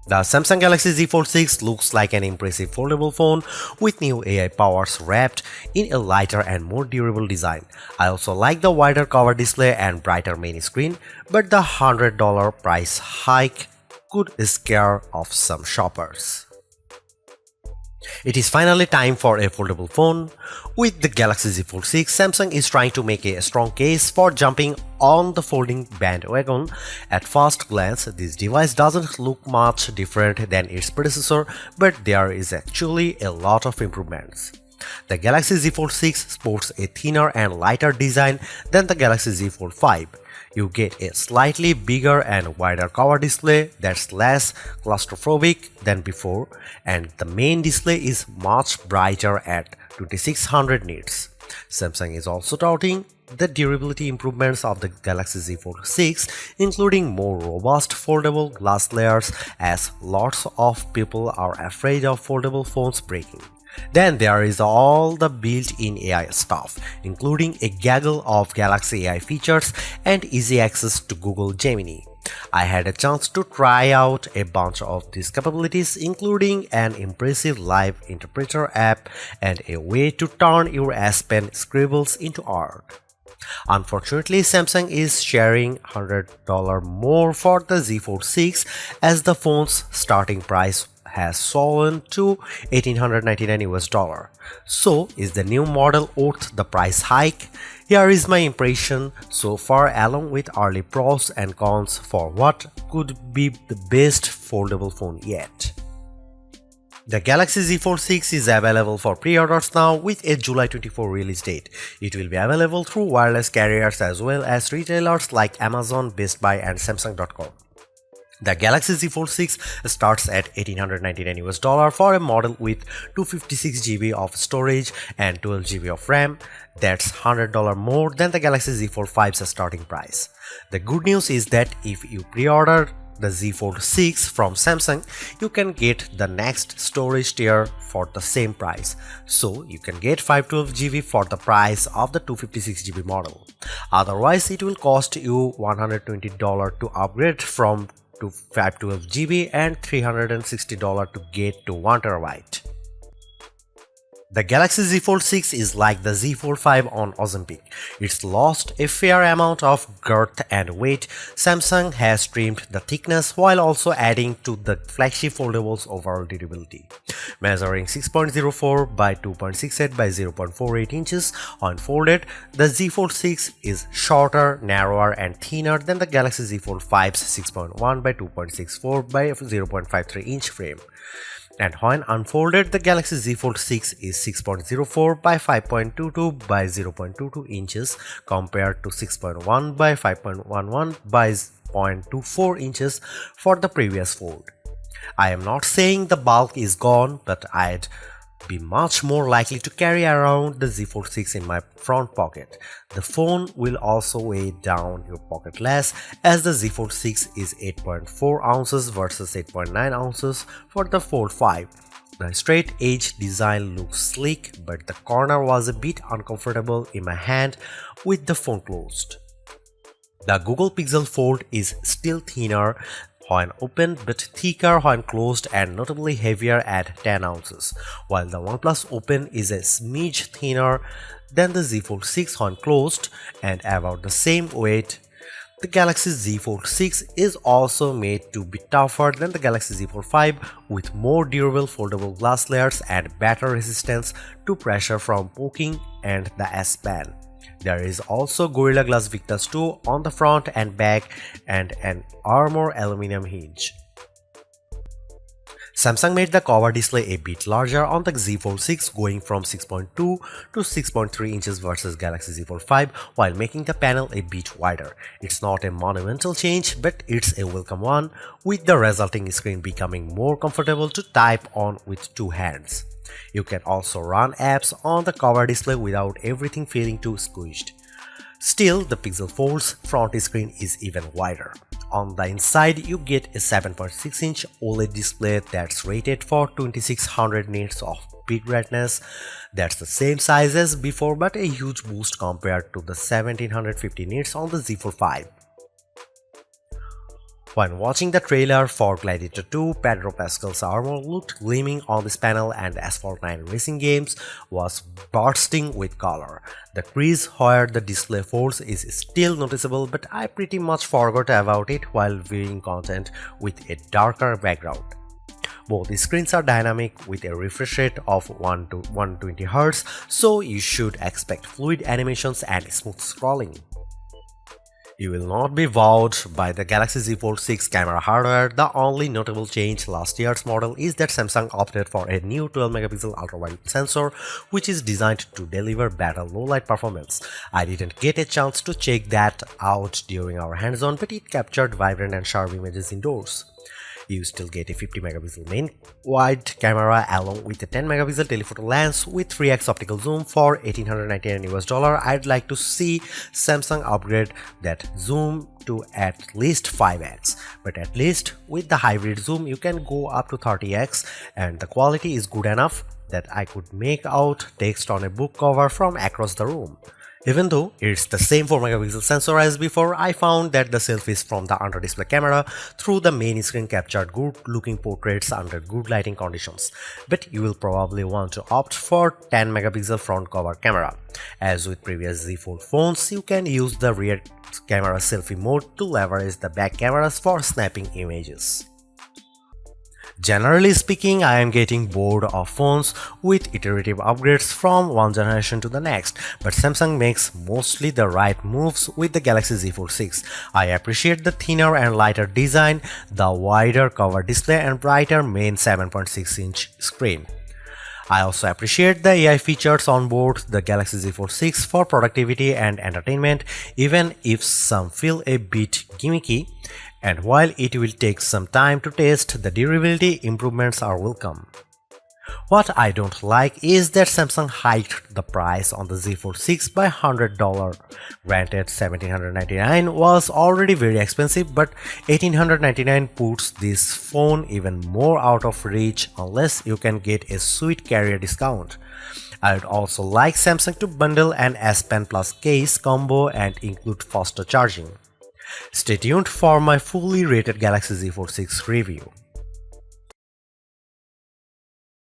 The Samsung Galaxy Z Fold 6 looks like an impressive foldable phone with new AI powers wrapped in a lighter and more durable design. I also like the wider cover display and brighter main screen, but the $100 price hike could scare off some shoppers. It is finally time for a foldable phone. With the Galaxy Z Fold 6, Samsung is trying to make a strong case for jumping on the folding bandwagon. At first glance, this device doesn't look much different than its predecessor, but there is actually a lot of improvements. The Galaxy Z Fold 6 sports a thinner and lighter design than the Galaxy Z Fold 5. You get a slightly bigger and wider cover display that's less claustrophobic than before, and the main display is much brighter at 2600 nits. Samsung is also touting the durability improvements of the Galaxy Z Fold 6, including more robust foldable glass layers, as lots of people are afraid of foldable phones breaking. Then there is all the built-in AI stuff, including a gaggle of Galaxy AI features and easy access to Google Gemini. I had a chance to try out a bunch of these capabilities, including an impressive live interpreter app and a way to turn your S Pen scribbles into art. Unfortunately, Samsung is sharing $100 more for the Z Fold 6 as the phone's starting price has fallen to $1,899 US. So, is the new model worth the price hike? Here is my impression so far, along with early pros and cons for what could be the best foldable phone yet. The Galaxy Z Fold 6 is available for pre-orders now with a July 24 release date. It will be available through wireless carriers as well as retailers like Amazon, Best Buy and Samsung.com. The Galaxy Z Fold 6 starts at $1,899 US for a model with 256GB of storage and 12GB of RAM. That's $100 more than the Galaxy Z Fold 5's starting price. The good news is that if you pre-order the Z Fold 6 from Samsung, you can get the next storage tier for the same price. So you can get 512GB for the price of the 256GB model. Otherwise, it will cost you $120 to upgrade from to 512GB and $360 to get to 1TB. The Galaxy Z Fold 6 is like the Z Fold 5 on Ozempic. It's lost a fair amount of girth and weight. Samsung has trimmed the thickness while also adding to the flagship foldable's overall durability. Measuring 6.04 by 2.68 by 0.48 inches when folded, the Z Fold 6 is shorter, narrower and thinner than the Galaxy Z Fold 5's 6.1 by 2.64 by 0.53 inch frame. And when unfolded, the Galaxy Z Fold 6 is 6.04 by 5.22 by 0.22 inches compared to 6.1 by 5.11 by 0.24 inches for the previous fold. I am not saying the bulk is gone, but I'd be much more likely to carry around the Z Fold 6 in my front pocket. The phone will also weigh down your pocket less, as the Z Fold 6 is 8.4 ounces versus 8.9 ounces for the Fold 5. The straight edge design looks sleek, but the corner was a bit uncomfortable in my hand with the phone closed. The Google Pixel Fold is still thinner when open but thicker when closed and notably heavier at 10 ounces, while the OnePlus Open is a smidge thinner than the Z Fold 6 when closed and about the same weight. The Galaxy Z Fold 6 is also made to be tougher than the Galaxy Z Fold 5 with more durable foldable glass layers and better resistance to pressure from poking and the S Pen. There is also Gorilla Glass Victus 2 on the front and back and an armor aluminum hinge. Samsung made the cover display a bit larger on the Z Fold 6, going from 6.2 to 6.3 inches versus Galaxy Z Fold 5 while making the panel a bit wider. It's not a monumental change, but it's a welcome one, with the resulting screen becoming more comfortable to type on with two hands. You can also run apps on the cover display without everything feeling too squished. Still, the Pixel Fold's front screen is even wider. On the inside, you get a 7.6-inch OLED display that's rated for 2600 nits of peak brightness. That's the same size as before, but a huge boost compared to the 1750 nits on the Z Fold 5. When watching the trailer for Gladiator 2, Pedro Pascal's armor looked gleaming on this panel and Asphalt 9 Racing Games was bursting with color. The crease where the display folds is still noticeable, but I pretty much forgot about it while viewing content with a darker background. Both screens are dynamic with a refresh rate of 1 to 120Hz, so you should expect fluid animations and smooth scrolling. You will not be wowed by the Galaxy Z Fold 6 camera hardware. The only notable change last year's model is that Samsung opted for a new 12-megapixel ultra-wide sensor, which is designed to deliver better low-light performance. I didn't get a chance to check that out during our hands-on, but it captured vibrant and sharp images indoors. You still get a 50-megapixel main wide camera along with a 10-megapixel telephoto lens with 3x optical zoom for $1,899. I'd like to see Samsung upgrade that zoom to at least 5x, but at least with the hybrid zoom you can go up to 30x, and the quality is good enough that I could make out text on a book cover from across the room. Even though it's the same 4-megapixel sensor as before, I found that the selfies from the under-display camera through the main screen captured good-looking portraits under good lighting conditions. But you will probably want to opt for 10-megapixel front cover camera. As with previous Z Fold phones, you can use the rear camera selfie mode to leverage the back cameras for snapping images. Generally speaking, I am getting bored of phones with iterative upgrades from one generation to the next, but Samsung makes mostly the right moves with the Galaxy Z Fold 6. I appreciate the thinner and lighter design, the wider cover display and brighter main 7.6-inch screen. I also appreciate the AI features on board the Galaxy Z Fold 6 for productivity and entertainment, even if some feel a bit gimmicky. And while it will take some time to test, the durability improvements are welcome. What I don't like is that Samsung hiked the price on the Z Fold 6 by $100. Granted, $1,799 was already very expensive, but $1,899 puts this phone even more out of reach unless you can get a sweet carrier discount. I would also like Samsung to bundle an S Pen Plus case combo and include faster charging. Stay tuned for my fully rated Galaxy Z Fold 6 review.